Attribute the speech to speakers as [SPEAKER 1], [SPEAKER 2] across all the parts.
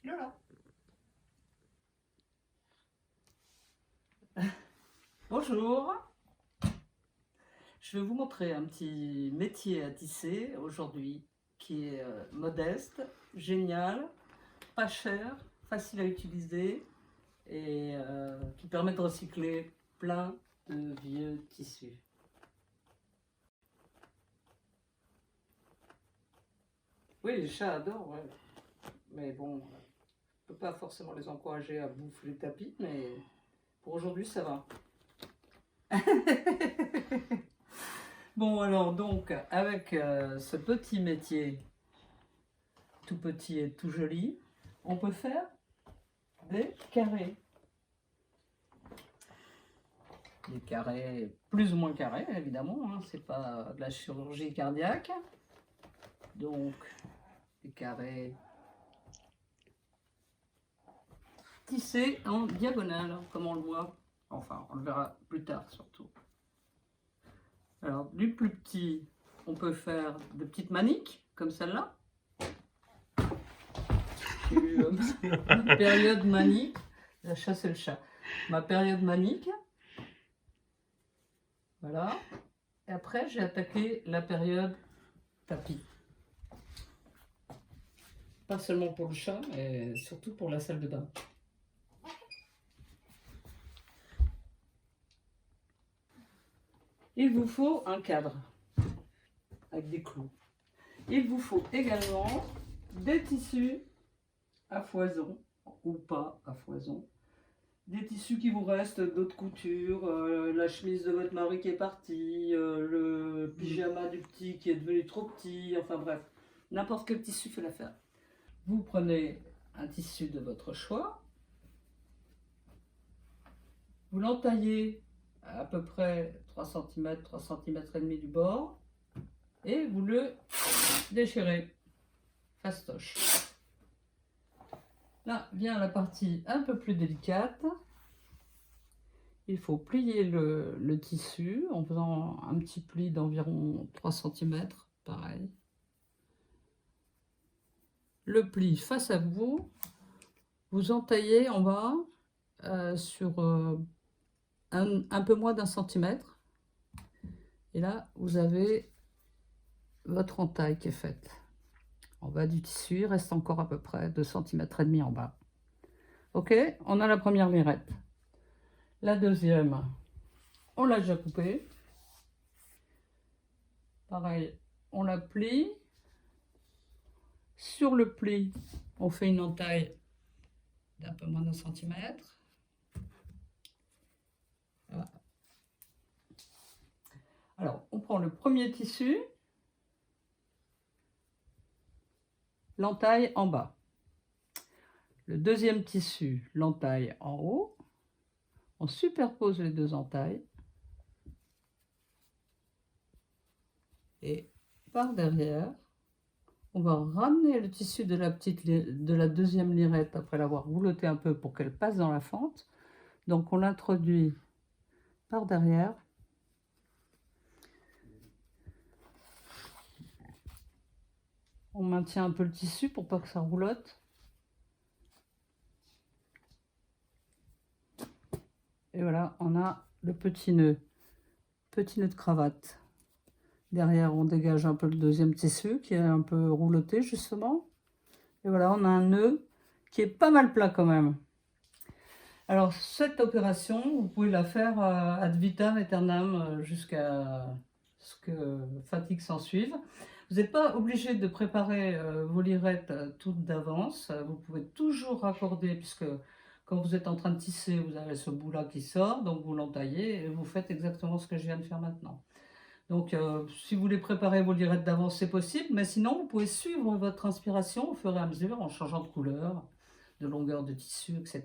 [SPEAKER 1] Voilà. Bonjour. Je vais vous montrer un petit métier à tisser aujourd'hui qui est modeste, génial, pas cher, facile à utiliser et qui permet de recycler plein de vieux tissus. Oui, les chats adorent, ouais. Mais bon, on ne peut pas forcément les encourager à bouffer les tapis, mais pour aujourd'hui ça va. Bon alors donc avec ce petit métier tout petit et tout joli, on peut faire des carrés. Des carrés plus ou moins carrés évidemment, hein, c'est pas de la chirurgie cardiaque. Donc des carrés tissés en diagonale comme on le voit, enfin on le verra plus tard surtout. Alors du plus petit, on peut faire de petites maniques comme celle-là. Ma période manique, la chasse et le chat. Ma période manique, voilà. Et après, j'ai attaqué la période tapis. Pas seulement pour le chat, mais surtout pour la salle de bain. Il vous faut un cadre avec des clous. Il vous faut également des tissus à foison ou pas à foison. Des tissus qui vous restent d'autres coutures, la chemise de votre mari qui est partie, le pyjama du petit qui est devenu trop petit, enfin bref, n'importe quel tissu fait l'affaire. Vous prenez un tissu de votre choix, vous l'entaillez à peu près 3 cm, 3 cm et demi du bord, et vous le déchirez, fastoche. Là vient la partie un peu plus délicate. Il faut plier le tissu en faisant un petit pli d'environ 3 cm, pareil. Le pli face à vous, vous entaillez en bas sur un peu moins d'1 centimètre. Et là, vous avez votre entaille qui est faite. En bas du tissu, il reste encore à peu près 2 cm et demi en bas. Ok, on a la première lirette. La deuxième, on l'a déjà coupée. Pareil, on la plie. Sur le pli, on fait une entaille d'un peu moins d'1 centimètre. Voilà. Alors, on prend le premier tissu, l'entaille en bas. Le deuxième tissu, l'entaille en haut. On superpose les deux entailles. Et par derrière, on va ramener le tissu de la deuxième lirette après l'avoir rouloté un peu pour qu'elle passe dans la fente. Donc on l'introduit par derrière. On maintient un peu le tissu pour pas que ça roulotte. Et voilà, on a le petit nœud de cravate. Derrière, on dégage un peu le deuxième tissu qui est un peu rouloté justement. Et voilà, on a un nœud qui est pas mal plat quand même. Alors, cette opération, vous pouvez la faire ad vitam aeternam jusqu'à ce que fatigue s'en suive. Vous n'êtes pas obligé de préparer vos lirettes toutes d'avance. Vous pouvez toujours raccorder, puisque quand vous êtes en train de tisser, vous avez ce bout-là qui sort, donc vous l'entaillez et vous faites exactement ce que je viens de faire maintenant. Donc, si vous voulez préparer vos lirettes d'avance, c'est possible, mais sinon, vous pouvez suivre votre inspiration au fur et à mesure en changeant de couleur, de longueur de tissu, etc.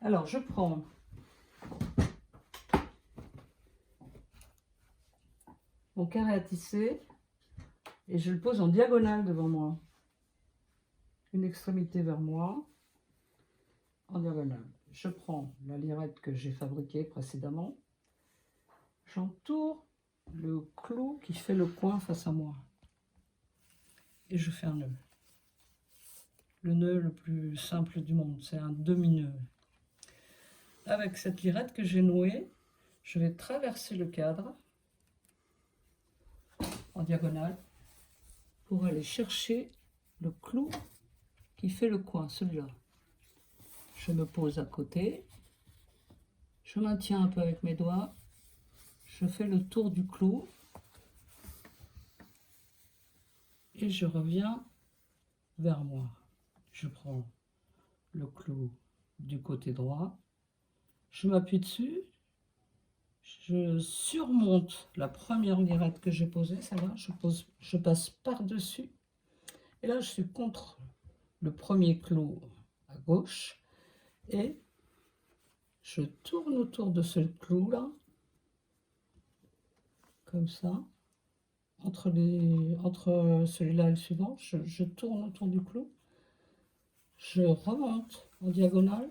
[SPEAKER 1] Alors, je prends mon carré à tisser et je le pose en diagonale devant moi. Une extrémité vers moi, en diagonale. Je prends la lirette que j'ai fabriquée précédemment, j'entoure le clou qui fait le coin face à moi et je fais un nœud. le nœud le plus simple du monde, c'est un demi-nœud. Avec cette lirette que j'ai nouée, je vais traverser le cadre en diagonale pour aller chercher le clou qui fait le coin, celui-là. Je me pose à côté, je maintiens un peu avec mes doigts, je fais le tour du clou et je reviens vers moi. Je prends le clou du côté droit, je m'appuie dessus, je surmonte la première lirette que j'ai posée, celle-là, je passe par-dessus, et là je suis contre le premier clou à gauche, et je tourne autour de ce clou-là, comme ça, entre celui-là et le suivant, je tourne autour du clou, je remonte en diagonale,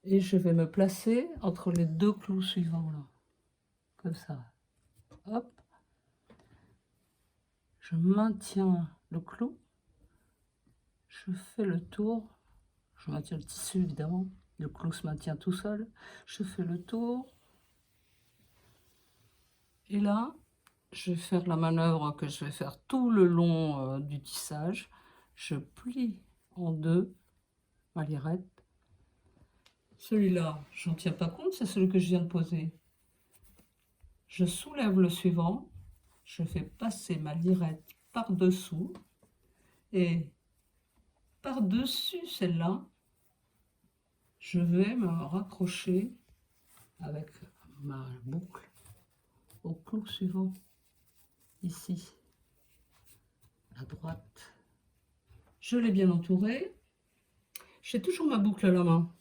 [SPEAKER 1] et je vais me placer entre les deux clous suivants, là, comme ça. Hop, je maintiens le clou, je fais le tour, je maintiens le tissu évidemment, le clou se maintient tout seul, je fais le tour, et là, je vais faire la manœuvre que je vais faire tout le long du tissage, je plie en deux ma lirette. Celui-là, j'en tiens pas compte, c'est celui que je viens de poser. Je soulève le suivant, je fais passer ma lirette par-dessous, et par-dessus celle-là, je vais me raccrocher avec ma boucle au clou suivant, ici, à droite. Je l'ai bien entouré. J'ai toujours ma boucle à la main.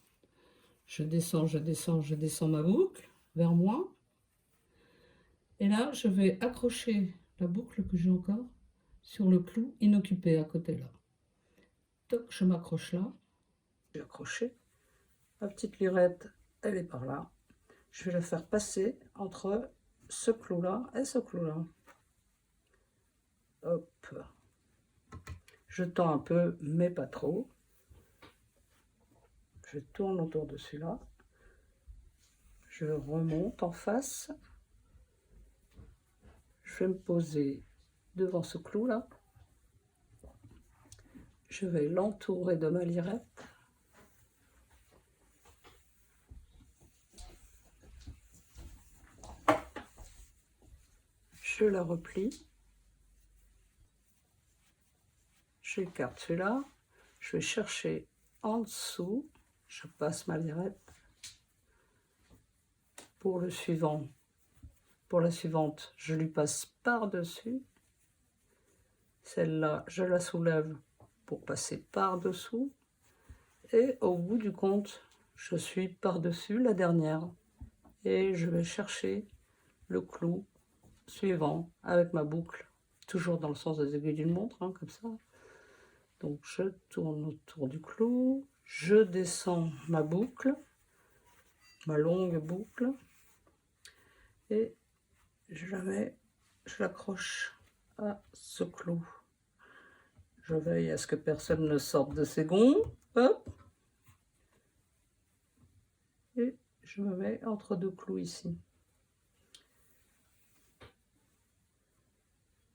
[SPEAKER 1] Je descends ma boucle vers moi. Et là, je vais accrocher la boucle que j'ai encore sur le clou inoccupé à côté là. Toc, je m'accroche là. J'ai accroché. Ma petite lirette, elle est par là. Je vais la faire passer entre ce clou-là et ce clou-là. Hop. Je tends un peu, mais pas trop. Je tourne autour de celui-là. Je remonte en face. Je vais me poser devant ce clou-là. Je vais l'entourer de ma lirette. Je la replie. J'écarte celui-là. Je vais chercher en dessous. Je passe ma lirette. Pour le suivant, pour la suivante, je lui passe par-dessus. Celle-là, je la soulève pour passer par-dessous. Et au bout du compte, je suis par-dessus la dernière. Et je vais chercher le clou suivant avec ma boucle, toujours dans le sens des aiguilles d'une montre, hein, comme ça. Donc je tourne autour du clou, je descends ma boucle, ma longue boucle, et je l'accroche à ce clou. Je veille à ce que personne ne sorte de ses gonds, hop, et je me mets entre deux clous ici.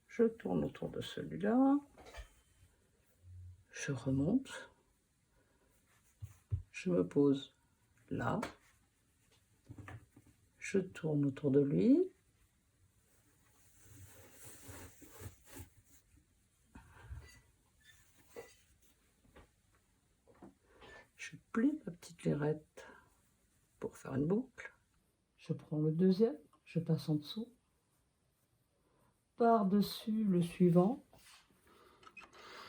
[SPEAKER 1] Je tourne autour de celui-là, je remonte, je me pose là, je tourne autour de lui, je plie ma petite lirette pour faire une boucle, je prends le deuxième, je passe en dessous, par-dessus le suivant,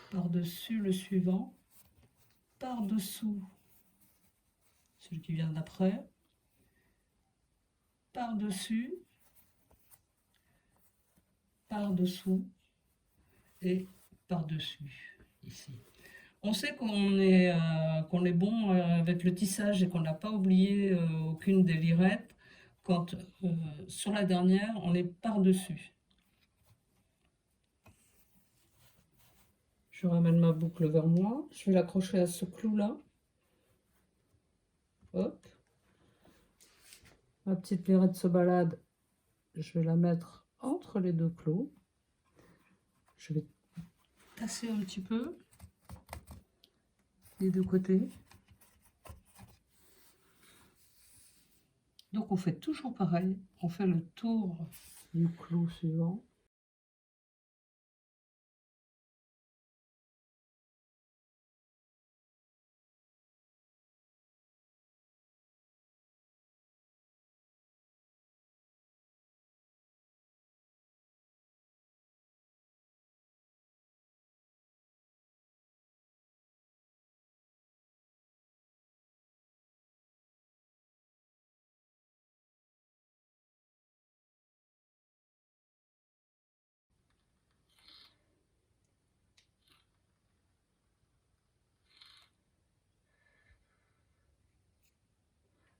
[SPEAKER 1] par-dessus le suivant, par-dessous celui qui vient d'après, par-dessus, par-dessous et par-dessus, ici. On sait qu'on est bon avec le tissage et qu'on n'a pas oublié aucune des lirettes quand sur la dernière, on est par-dessus. Je ramène ma boucle vers moi. Je vais l'accrocher à ce clou-là. Hop. Ma petite lirette se balade. Je vais la mettre entre les deux clous. Je vais tasser un petit peu des deux côtés. Donc on fait toujours pareil. On fait le tour du clou suivant.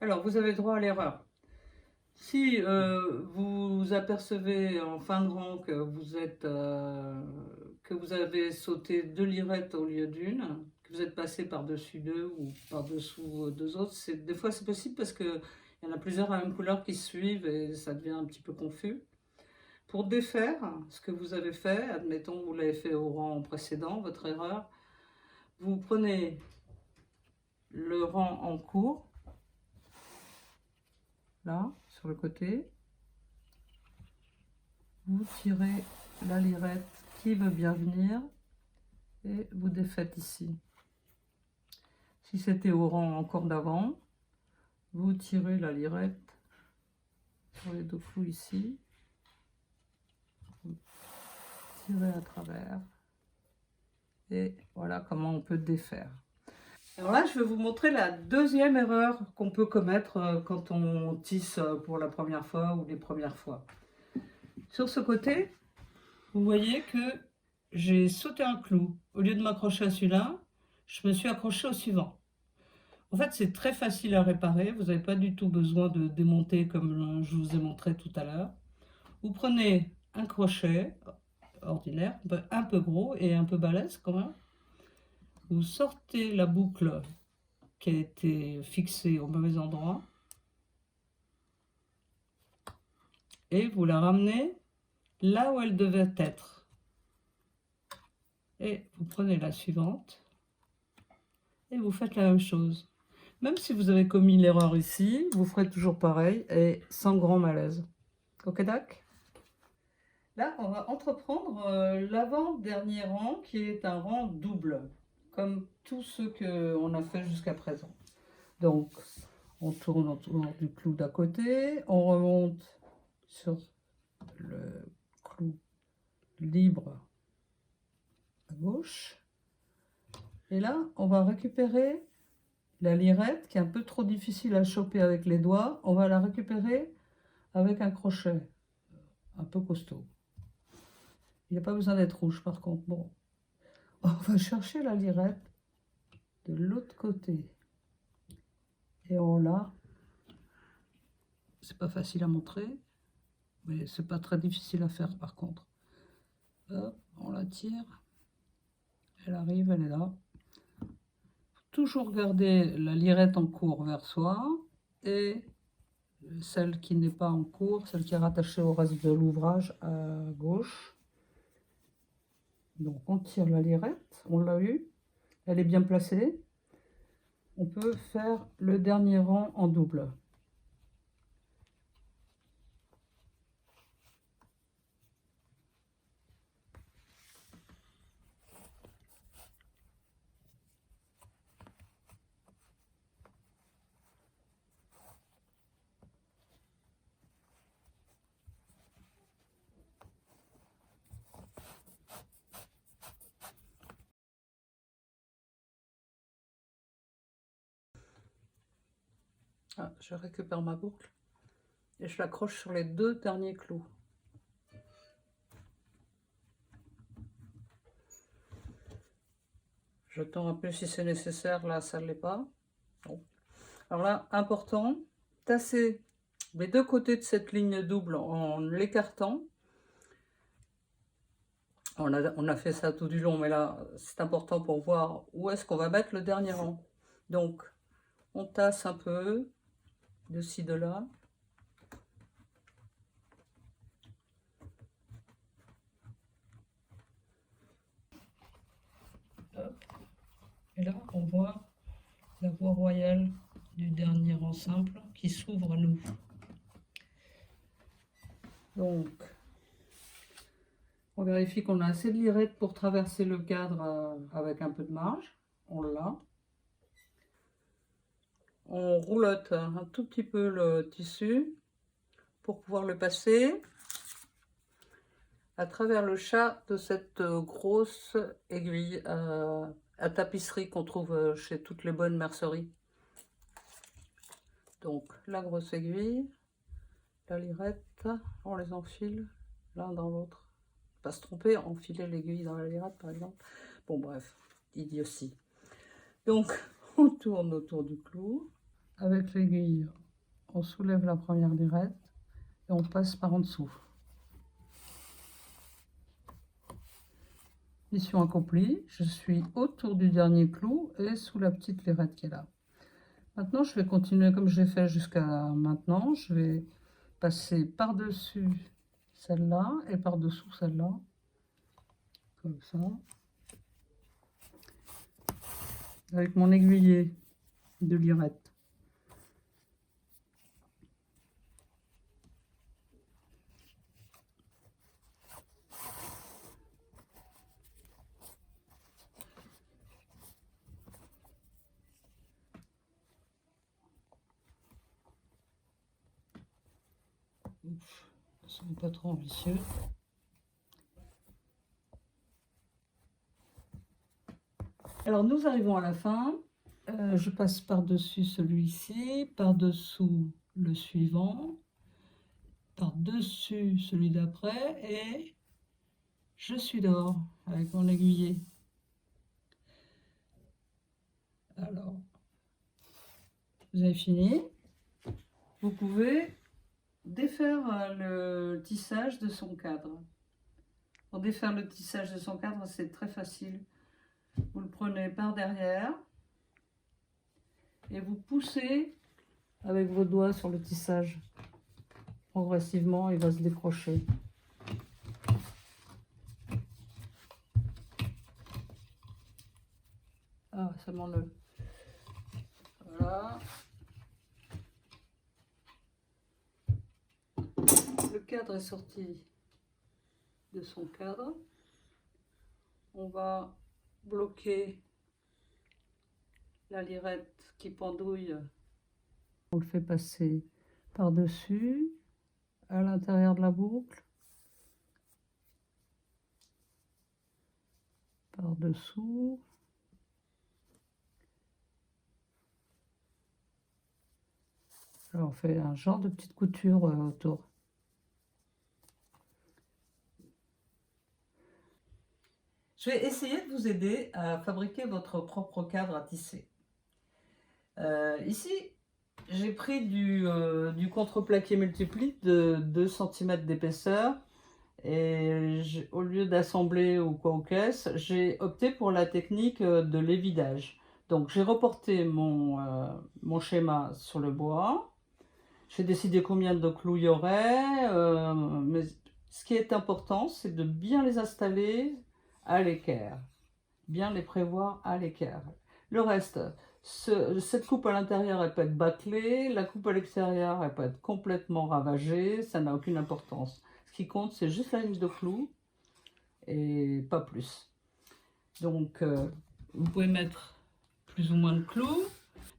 [SPEAKER 1] Alors, vous avez droit à l'erreur. Si vous apercevez en fin de rang que vous avez sauté 2 lirettes au lieu d'une, que vous êtes passé par-dessus 2 ou par-dessous 2 autres, des fois c'est possible parce qu'il y en a plusieurs à la même couleur qui se suivent et ça devient un petit peu confus. Pour défaire ce que vous avez fait, admettons que vous l'avez fait au rang précédent, votre erreur, vous prenez le rang en cours, là, sur le côté, vous tirez la lirette qui veut bien venir et vous défaites ici. Si c'était au rang encore d'avant, vous tirez la lirette sur les deux clous ici, vous tirez à travers et voilà comment on peut défaire. Alors là, je vais vous montrer la deuxième erreur qu'on peut commettre quand on tisse pour la première fois ou les premières fois. Sur ce côté, vous voyez que j'ai sauté un clou. Au lieu de m'accrocher à celui-là, je me suis accroché au suivant. En fait, c'est très facile à réparer. Vous n'avez pas du tout besoin de démonter comme je vous ai montré tout à l'heure. Vous prenez un crochet ordinaire, un peu gros et un peu balèze quand même. Vous sortez la boucle qui a été fixée au mauvais endroit et vous la ramenez là où elle devait être. Et vous prenez la suivante et vous faites la même chose. Même si vous avez commis l'erreur ici, vous ferez toujours pareil et sans grand malaise. Ok, d'accord? Là, on va entreprendre l'avant-dernier rang qui est un rang double, comme tous ceux qu'on a fait jusqu'à présent. Donc, on tourne autour du clou d'à côté, on remonte sur le clou libre à gauche. Et là, on va récupérer la lirette qui est un peu trop difficile à choper avec les doigts. On va la récupérer avec un crochet un peu costaud. Il n'y a pas besoin d'être rouge par contre. Bon, on va chercher la lirette de l'autre côté. Et on l'a. C'est pas facile à montrer, mais c'est pas très difficile à faire par contre. Hop, on la tire. Elle arrive, elle est là. Toujours garder la lirette en cours vers soi et celle qui n'est pas en cours, celle qui est rattachée au reste de l'ouvrage à gauche. Donc on tire la lirette, on l'a eu, elle est bien placée. On peut faire le dernier rang en double. Ah, je récupère ma boucle et je l'accroche sur les deux derniers clous. Je tends un peu si c'est nécessaire, là ça ne l'est pas. Bon. Alors là, important, tasser les deux côtés de cette ligne double en l'écartant On a fait ça tout du long, mais là, c'est important pour voir où est-ce qu'on va mettre le dernier rang. Donc, on tasse un peu de ci, de là. Et là, on voit la voie royale du dernier rang simple qui s'ouvre à nous. Donc, on vérifie qu'on a assez de lirette pour traverser le cadre avec un peu de marge. On l'a. On roulotte un tout petit peu le tissu pour pouvoir le passer à travers le chat de cette grosse aiguille à tapisserie qu'on trouve chez toutes les bonnes merceries. Donc la grosse aiguille, la lirette, on les enfile l'un dans l'autre. Pas se tromper, enfiler l'aiguille dans la lirette par exemple. Bon bref, idiotie. Donc on tourne autour du clou. Avec l'aiguille, on soulève la première lirette et on passe par en dessous. Mission accomplie, je suis autour du dernier clou et sous la petite lirette qui est là. Maintenant, je vais continuer comme j'ai fait jusqu'à maintenant. Je vais passer par-dessus celle-là et par-dessous celle-là, comme ça, avec mon aiguillet de lirette. Ouf, ils sont pas trop ambitieux. Alors nous arrivons à la fin. Je passe par-dessus celui-ci, par-dessous le suivant, par-dessus celui d'après et je suis dehors avec mon aiguillet. Alors, vous avez fini. Vous pouvez défaire le tissage de son cadre. Pour défaire le tissage de son cadre, c'est très facile. Vous le prenez par derrière et vous poussez avec vos doigts sur le tissage. Progressivement, il va se décrocher. Ah, ça m'enlève. Voilà. Le cadre est sorti de son cadre. On va bloquer la lirette qui pendouille. On le fait passer par-dessus, à l'intérieur de la boucle, par-dessous. Alors on fait un genre de petite couture autour. Je vais essayer de vous aider à fabriquer votre propre cadre à tisser. Ici, j'ai pris du contreplaqué multipli de 2 cm d'épaisseur et au lieu d'assembler ou quoi aux caisses, j'ai opté pour la technique de l'évidage. Donc j'ai reporté mon schéma sur le bois. J'ai décidé combien de clous il y aurait, mais ce qui est important, c'est de bien les installer à l'équerre, bien les prévoir à l'équerre. Le reste, cette coupe à l'intérieur, elle peut être bâclée, la coupe à l'extérieur, elle peut être complètement ravagée, ça n'a aucune importance. Ce qui compte, c'est juste la ligne de clous et pas plus. Donc, vous pouvez mettre plus ou moins de clous.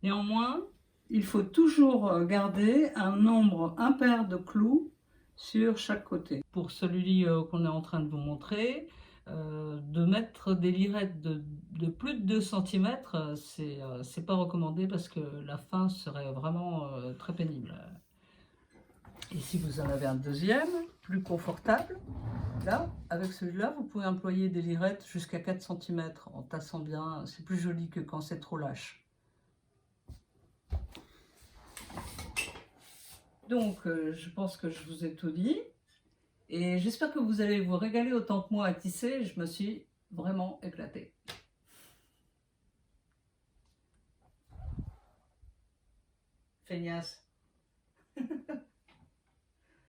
[SPEAKER 1] Néanmoins, il faut toujours garder un nombre impair de clous sur chaque côté. Pour celui qu'on est en train de vous montrer, de mettre des lirettes de plus de 2 cm, c'est pas recommandé parce que la fin serait vraiment très pénible. Et si vous en avez un deuxième, plus confortable, là, avec celui-là, vous pouvez employer des lirettes jusqu'à 4 cm en tassant bien. C'est plus joli que quand c'est trop lâche. Donc, je pense que je vous ai tout dit. Et j'espère que vous allez vous régaler autant que moi à tisser. Je me suis vraiment éclatée. Feignasse.